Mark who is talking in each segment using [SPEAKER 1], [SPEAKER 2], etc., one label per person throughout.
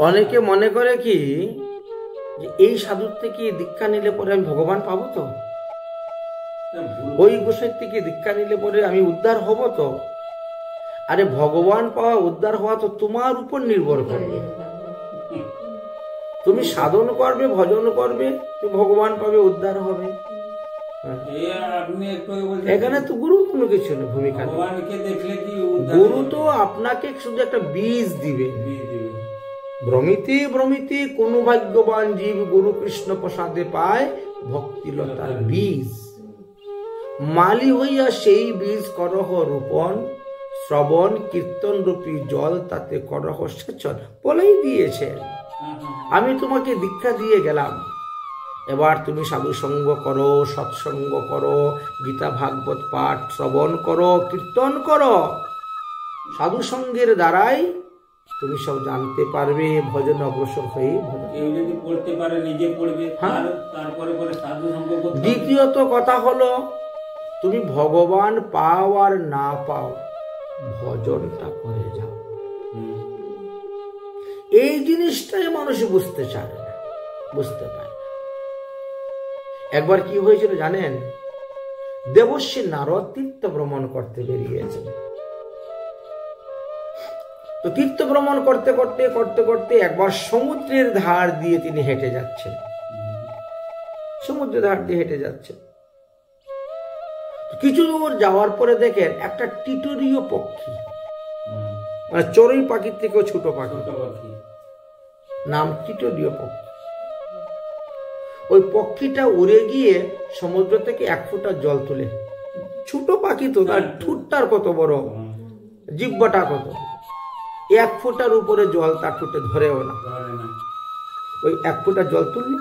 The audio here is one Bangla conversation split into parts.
[SPEAKER 1] অনেকে মনে করে কি যে এই সাধুর থেকে দীক্ষা নিলে পরে আমি ভগবান পাবো তো, ওই গোসাইর থেকে দীক্ষা নিলে পরে আমি উদ্ধার হব তো। আরে ভগবান পাওয়া উদ্ধার হওয়া তো তোমার উপর নির্ভর করবে। তুমি সাধন করবে, ভজন করবে, তুমি ভগবান পাবে, উদ্ধার হবে। এখানে তো গুরু কোনো কিছু নেই, ভূমিকা নেই। গুরু তো আপনাকে শুধু একটা বীজ দিবে। ভ্রমিতে ভ্রমিতে কোন ভাগ্যবান জীব গুরু কৃষ্ণ প্রসাদে পায় ভক্তিলতার বীজ। মালি হইয়া সেই বীজ করহ রোপণ, শ্রবণ কীর্তন রূপী জল তাতে করহ সেচন। বলেই দিয়েছে আমি তোমাকে দীক্ষা দিয়ে গেলাম, এবার তুমি সাধু সঙ্গ করো, সৎসঙ্গ করো, গীতা ভাগবত পাঠ শ্রবণ করো, কীর্তন করো। সাধু সঙ্গের দ্বারাই তুমি সব জানতে পারবে, ভজন অগ্রসর হয়ে দ্বিতীয়ত কথা হলো তুমি ভগবান পাও আর না পাও, ভজনটা করে যাও। এই জিনিসটাই মানুষ বুঝতে চায় না, বুঝতে পারে। একবার কি হয়েছিল জানেন? দেবর্ষি নারদ তীর্থ ভ্রমণ করতে বেরিয়েছেন। তো তীর্থ ভ্রমণ করতে করতে করতে করতে একবার সমুদ্রের ধার দিয়ে তিনি হেঁটে যাচ্ছেন। সমুদ্রের ধার দিয়ে হেঁটে যাচ্ছেন, কিছু দূর যাওয়ার পরে দেখেন একটা টিটোরীয় পক্ষী, মানে চড়ুই পাখির থেকেও ছোট পাখি, নাম টিটোরীয় পক্ষী। ওই পক্ষীটা উড়ে গিয়ে সমুদ্র থেকে 1 ফোঁটা জল তুলে, ছোট পাখি তো, তার ঠুটটার কত বড়, জিহ্বাটা কত, 1 ফোঁটার উপরে জল তার ঠুটে ধরেও না। ওই 1 ফোঁটা জল তুললো,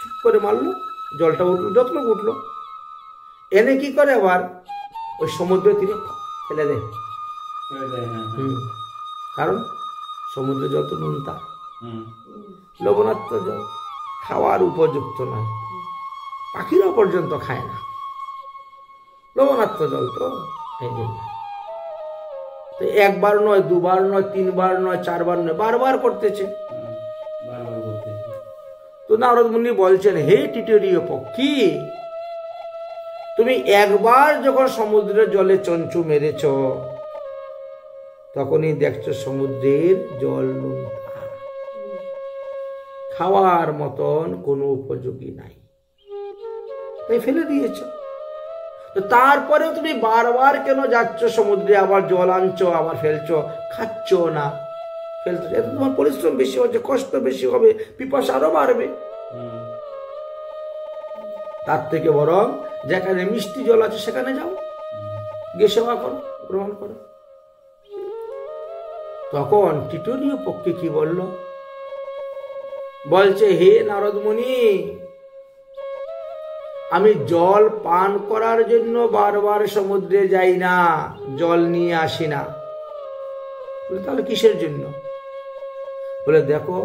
[SPEAKER 1] চুপ করে মারলো, জলটা উঠলো, যতটুকু উঠলো, এনে কি করে আবার ওই সমুদ্রে তিনি ফেলে দেয়। কারণ সমুদ্রের জল তো নুনতা, লবণাক্ত জল, খাওয়ার উপযুক্ত নয়, পাখিরাও পর্যন্ত খায় না, লবণাক্ত জল তো। একবার নয়, 2 বার নয়, 3 বার নয়, 4 বার নয়, বারবার করতেছে। তো নারদ মুনি বলছেন, হে টিটোরীয় পক্ষী, তুমি একবার যখন সমুদ্রের জলে চঞ্চু মেরেছ, তখনই দেখছো সমুদ্রের জল নুনতা, খাওয়ার মতন কোনো উপযোগী নাই, তাই ফেলে দিয়েছ। তো তারপরেও তুমি বারবার কেন যাচ্ছ সমুদ্রে, আবার জল আনছো, আবার ফেলছো, খাচ্ছ না, ফেলছো? এত তোমার পরিশ্রম বেশি হচ্ছে, কষ্ট বেশি হবে, পিপাসা আরো বাড়বে। তার থেকে বরং যেখানে মিষ্টি জল আছে সেখানে যাও, গিয়ে সেবা করো, গ্রহণ করো। তখন টিটোরীয় পক্ষী কি বলল? বলছে, হে নারদ মুনি, আমি জল পান করার জন্য বারবার সমুদ্রে যাই না, জল নিয়ে আসি না। বলে, তাহলে কিসের জন্য? বলে, দেখো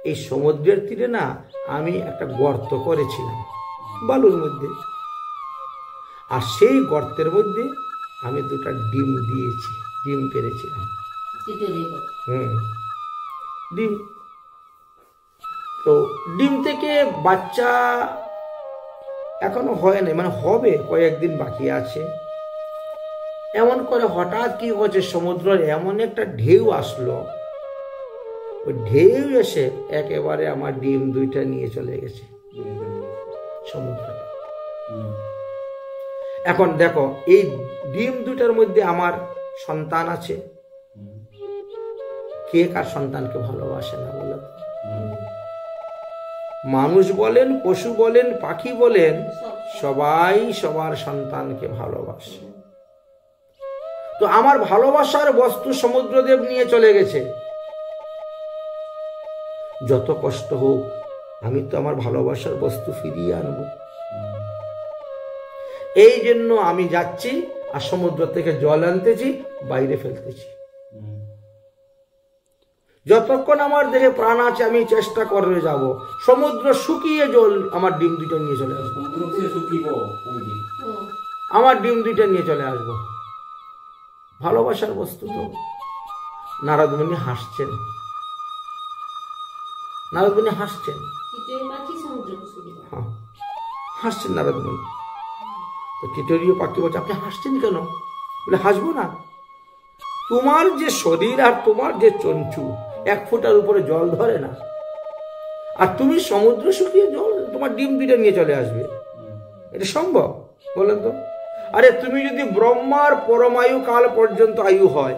[SPEAKER 1] এই সমুদ্রের তীরে না আমি একটা গর্ত করেছিলাম বালুর মধ্যে, আর সেই গর্তের মধ্যে আমি 2টা ডিম দিয়েছি, ডিম পেরেছিলাম। ডিম, তো ডিম থেকে বাচ্চা এখনো হয় না, মানে হবে, কয়েকদিন বাকি আছে। এমন করে হঠাৎ কি হচ্ছে, সমুদ্রের এমন একটা ঢেউ আসলো, ওই ঢেউ এসে একেবারে আমার ডিম 2টা নিয়ে চলে গেছে সমুদ্রে। এখন দেখো, এই ডিম 2টার মধ্যে আমার সন্তান আছে। কে কার সন্তানকে ভালোবাসে না বলো? মানুষ বলেন, পশু বলেন, পাখি বলেন, সবাই সবার সন্তানকে ভালোবাসে। তো আমার ভালোবাসার বস্তু সমুদ্রদেব নিয়ে চলে গেছে। যত কষ্ট হোক, আমি তো আমার ভালোবাসার বস্তু ফিরিয়ে আনবো। এই জন্য আমি যাচ্ছি, আর সমুদ্র থেকে জল আনতেছি, বাইরে ফেলতেছি। যতক্ষণ আমার দেহে প্রাণ আছে আমি চেষ্টা করে যাব, সমুদ্র শুকিয়ে জল আমার ডিম 2টা নিয়ে চলে আসবো, আমার ডিম 2টা নিয়ে চলে আসবো। ভালোবাসার বস্তু তো। নারদ মুনি হাসছেন, নারদ মুনি হাসছেন, হ্যাঁ হাসছেন নারদ মুনি। তো টিটোরীয় পাখি বলছে, আপনি হাসছেন কেন? বলে, হাসবো না, তোমার যে শরীর আর তোমার যে চঞ্চু 1 ফুটার উপরে জল ধরে না, আর তুমি সমুদ্র শুকিয়ে জল তোমার ডিম 2টা নিয়ে চলে আসবে, এটা সম্ভব? বলেন তো। আরে তুমি যদি ব্রহ্মার পরমায়ু কাল পর্যন্ত আয়ু হয়,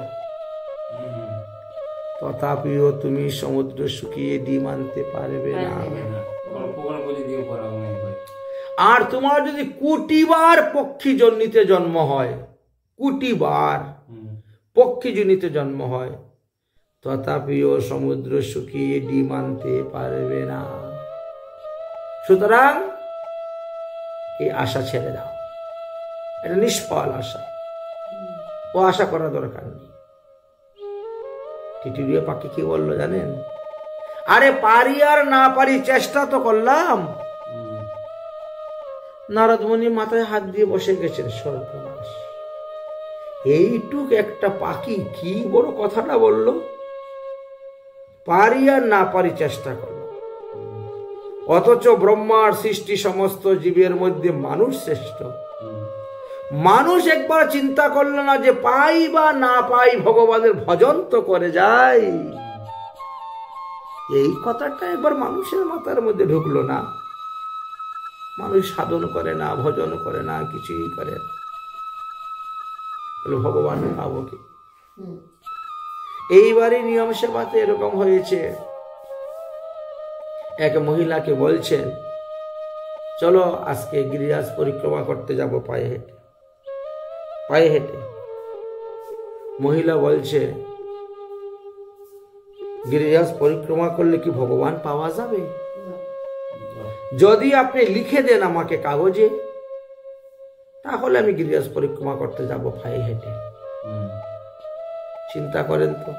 [SPEAKER 1] তথাপিও তুমি সমুদ্র শুকিয়ে ডিম আনতে পারবে না। আর তোমার যদি 1 কোটি বার পক্ষী জন্মিতে জন্ম হয়, 1 কোটি বার পক্ষী জনিতে জন্ম হয়, তথাপিও সমুদ্র শুকিয়ে ডিম আনতে পারবে না। সুতরাং এই আশা ছেড়ে দাও, এটা নিষ্ফল আশা, ও আশা করার দরকার নেই। টিটিরিয়া পাখি কি বললো জানেন? আরে পারি আর না পারি, চেষ্টা তো করলাম। নারদ মুনি মাথায় হাত দিয়ে বসে গেছেন, সর্বনাশ, এইটুক একটা পাখি কি বড় কথাটা বললো, পারি আর না পারি চেষ্টা করলো। অথচ ব্রহ্মার সৃষ্টি সমস্ত জীবের মধ্যে মানুষ শ্রেষ্ঠ। মানুষ একবার চিন্তা করলো না যে পাই বা না পাই ভগবানের ভজন তো করে যায়, এই কথাটা একবার মানুষের মাথার মধ্যে ঢুকলো না। মানুষ সাধন করে না, ভজন করে না, কিছুই করে না, ভগবান পাবো কি? এইবারই নিয়ম সেবাতে এরকম হয়েছে, এক মহিলাকে বলছেন, চলো আজকে গিরিরাজ পরিক্রমা করতে যাব পায়ে হেঁটে। পায়ে হেঁটে মহিলা বলছে, গিরিরাজ পরিক্রমা করলে কি ভগবান পাওয়া যাবে? যদি আপনি লিখে দেন আমাকে কাগজে, তাহলে আমি গিরিরাজ পরিক্রমা করতে যাব পায়ে হেঁটে। চিন্তা করেন তো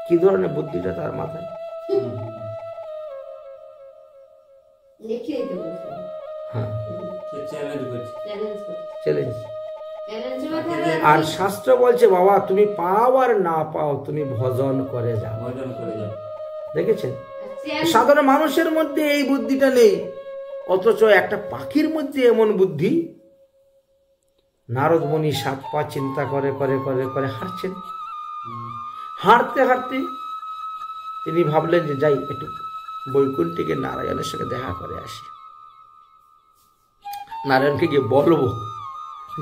[SPEAKER 1] কি ধরনের বুদ্ধিটা তার মাথায়। আর শাস্ত্র বলছে, বাবা তুমি পাও আর না পাও, তুমি ভজন করে যাও। দেখেছেন, সাধারণ মানুষের মধ্যে এই বুদ্ধিটা নেই, অথচ একটা পাখির মধ্যে এমন বুদ্ধি। নারদ মুনি 7 পা চিন্তা করে করে করে করে হাঁটছেন। হাঁটতে হাঁটতে তিনি ভাবলেন যে যাই একটু বৈকুণ্ঠে নারায়ণের সঙ্গে দেখা করে আসি। নারায়ণকে গিয়ে বলবো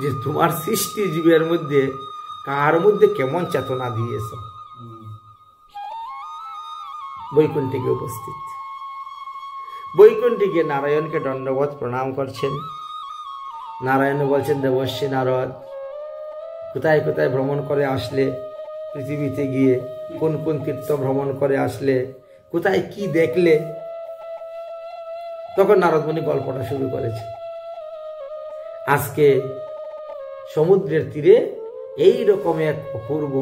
[SPEAKER 1] যে তোমার সৃষ্টি জীবের মধ্যে কার মধ্যে কেমন চেতনা দিয়েছ। বৈকুণ্ঠে গিয়ে উপস্থিত, বৈকুণ্ঠে গিয়ে নারায়ণকে দণ্ডবত প্রণাম করছেন। নারায়ণ বলছেন, দেবর্ষি নারদ, কোথায় কোথায় ভ্রমণ করে আসলে, পৃথিবীতে গিয়ে কোন কোন তীর্থ ভ্রমণ করে আসলে, কোথায় কি দেখলে? তখন নারদ মুনি গল্পটা শুরু করেছে। আজকে সমুদ্রের তীরে এই রকম এক অপূর্ব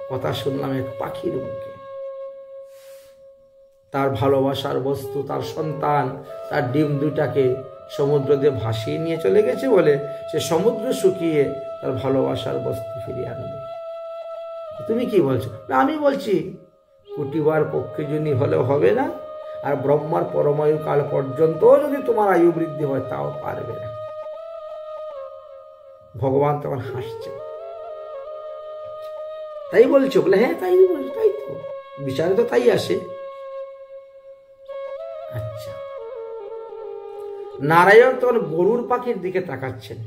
[SPEAKER 1] কথা শুনলাম এক পাখির মুখে। তার ভালোবাসার বস্তু, তার সন্তান, তার ডিম 2টাকে সমুদ্র দিয়ে ভাসিয়ে নিয়ে চলে গেছে বলে সে সমুদ্র শুকিয়ে তার ভালোবাসার বস্তু ফিরিয়ে আনবে। তুমি কি বলছো? আমি বলছি 1 কোটি বার পক্ষীজনী হলেও হবে না, আর ব্রহ্মার পরমায়ু কাল পর্যন্ত যদি তোমার আয়ু বৃদ্ধি হয় তাও পারবে না। ভগবান তখন হাসছে, তাই বলছো? বলে হ্যাঁ তাই বলছো, তাই তো বিচারে তো তাই আসে। আচ্ছা, নারায়ণ তখন গরুর পাখির দিকে তাকাচ্ছেন।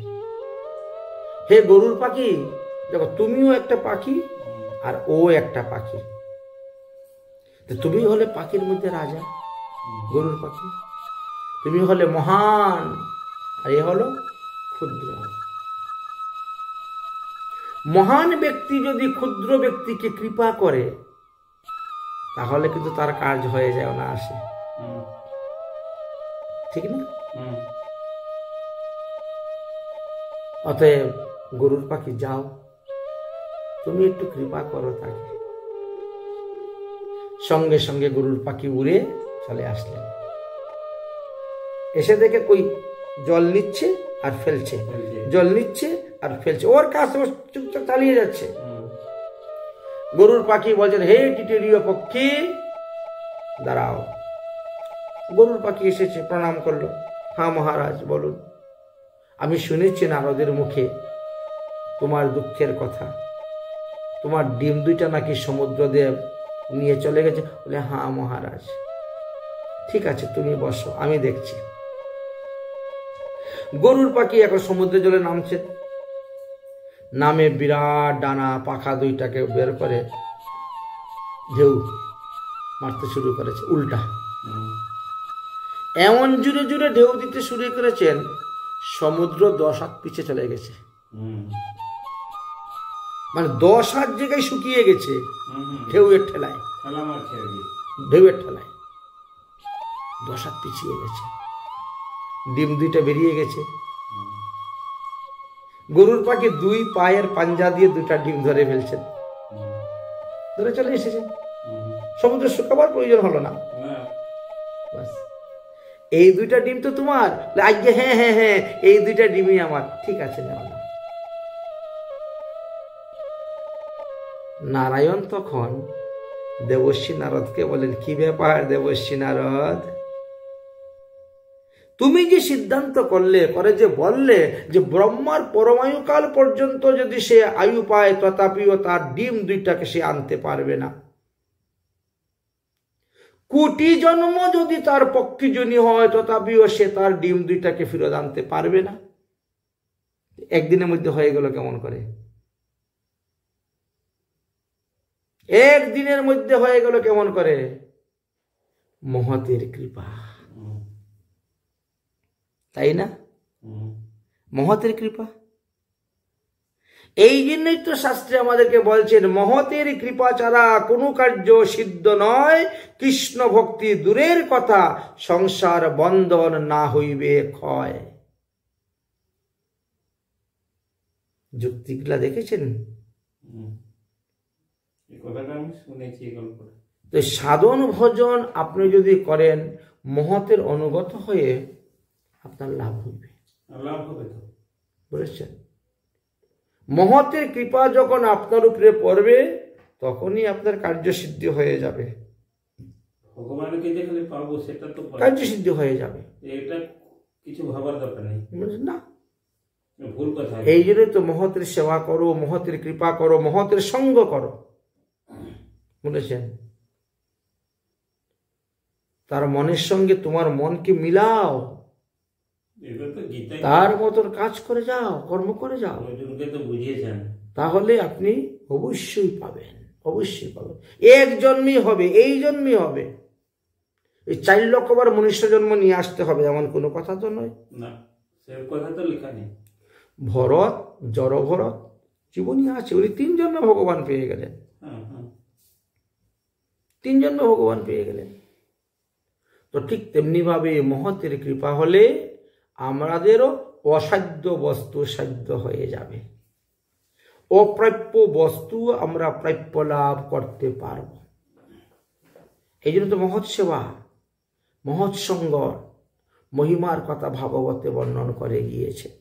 [SPEAKER 1] হে গরুর পাখি, দেখো তুমিও একটা পাখি আর ও একটা পাখি, তুমি হলে পাখির মধ্যে রাজা, গরুর পাখি, তুমি হলে মহান আর এ হলো ক্ষুদ্র। মহান ব্যক্তি যদি ক্ষুদ্র ব্যক্তিকে কৃপা করে তাহলে কিন্তু তার কাজ হয়ে যায় না, আসে, ঠিক না? অতএব গরুর পাখি যাও, তুমি একটু কৃপা করো তাকে। সঙ্গে সঙ্গে গরুর পাখি উড়ে চলে আসলেন। এসে দেখে কই জল নিচ্ছে আর ফেলছে, জল নিচ্ছে আর ফেলছে, ওর কাজ চুপচাপ চালিয়ে যাচ্ছে। গরুর পাখি বলছেন, হে টিটেরীয় পক্ষী, দাঁড়াও। গরুর পাখি এসেছে, প্রণাম করলো। হ্যাঁ মহারাজ বলুন। আমি শুনেছি নারদের মুখে তোমার দুঃখের কথা, তোমার ডিম দুইটা নাকি সমুদ্রদেব নিয়ে চলে গেছে। বলে হ্যাঁ মহারাজ। ঠিক আছে তুমি বসো, আমি দেখছি। গরুর পাখি এখন সমুদ্রের জলে নামছে, নামে বিরাট ডানা পাখা দুইটাকে বের করে ঢেউ মারতে শুরু করেছে উল্টা। এমন জুড়ে জুড়ে ঢেউ দিতে শুরু করেছেন, সমুদ্র 10 হাত পিছে চলে গেছে। মানে 10 হাত জায়গায় শুকিয়ে গেছে ঢেউয়ের ঠেলায়, ঢেউয়ের ঠেলায় 10 হাত পিছিয়ে গেছে। ডিম দুইটা বেরিয়ে গেছে। গরুর পাখি 2 পায়ের পাঞ্জা দিয়ে 2টা ডিম ধরে ফেলছেন, ধরে চলে এসেছে। সমুদ্র শুকাবার প্রয়োজন হলো না। বাস, এই 2টা ডিম তো তোমার। আজকে হ্যাঁ হ্যাঁ হ্যাঁ এই 2টা ডিমই আমার। ঠিক আছে নেওয়া। নারায়ণ তখন দেবর্ষি নারদকে বলেন, কি ব্যাপার দেবর্ষি নারদ, তুমি যে সিদ্ধান্ত করলে, করে যে বললে যে ব্রহ্মার পরমায়ুকাল পর্যন্ত যদি সে আয়ু পায় তথাপিও তার ডিম 2টাকে সে আনতে পারবে না। কোটি জন্ম যদি তার পক্ষীজনী হয় তথাপিও সে তার ডিম 2টাকে ফেরত আনতে পারবে না। একদিনের মধ্যে হয়ে গেল কেমন করে? একদিনের মধ্যে হয়ে গেল কেমন করে? মহতের কৃপা, তাই না? মহতের কৃপা। এই জন্যই তো শাস্ত্রে আমাদেরকে বলছেন, মহতের কৃপা ছাড়া কোনো কার্য সিদ্ধ নয়। কৃষ্ণ ভক্তি দূরের কথা, সংসার বন্ধন না হইবে ক্ষয়। যুক্তিগুলা দেখেছেন? তো সাধন ভজন আপনি যদি করেন, মহতের অনুগত হয়ে আপনার লাভ হইবে। বলেছেন, মহতের কৃপা যখন আপনার উপরে পড়বে তখনই আপনার কার্যসিদ্ধি হয়ে যাবে।
[SPEAKER 2] ভগবানকে যেখানে পাবো সেটা তো
[SPEAKER 1] কার্যসিদ্ধি হয়ে যাবে,
[SPEAKER 2] এটা কিছু ভাবার দরকার নেই
[SPEAKER 1] না।
[SPEAKER 2] ভুল কথা।
[SPEAKER 1] এই জন্য তো মহতের সেবা করো, মহতের কৃপা করো, মহতের সঙ্গ করো। বলেছেন, তার মনের সঙ্গে তোমার মনকে মিলাও, তার মতন কাজ করে যাও, কর্ম করে যাও, তাহলে আপনি অবশ্যই পাবেন, অবশ্যই পাবেন। এক জন্মই হবে, এই জন্মই হবে। এই 4 লক্ষবার মনুষ্য জন্ম নিয়ে আসতে হবে এমন কোনো কথা তো নয়। ভরত, জড় ভরত জীবনী আছে, উনি 3 জন্মে ভগবান পেয়ে গেলেন, 3 জন্মে ভগবান পেয়ে গেলেন। তো ঠিক তেমনি ভাবে মহতের কৃপা হলে আমাদেরও অসাধ্য বস্তু সাধ্য হয়ে যাবে, অপ্রাপ্য বস্তু আমরা প্রাপ্য লাভ করতে পারব। এই জন্য তো মহৎ সেবা, মহৎ সঙ্গ, মহিমার কথা ভাগবতে বর্ণন করে গিয়েছেন।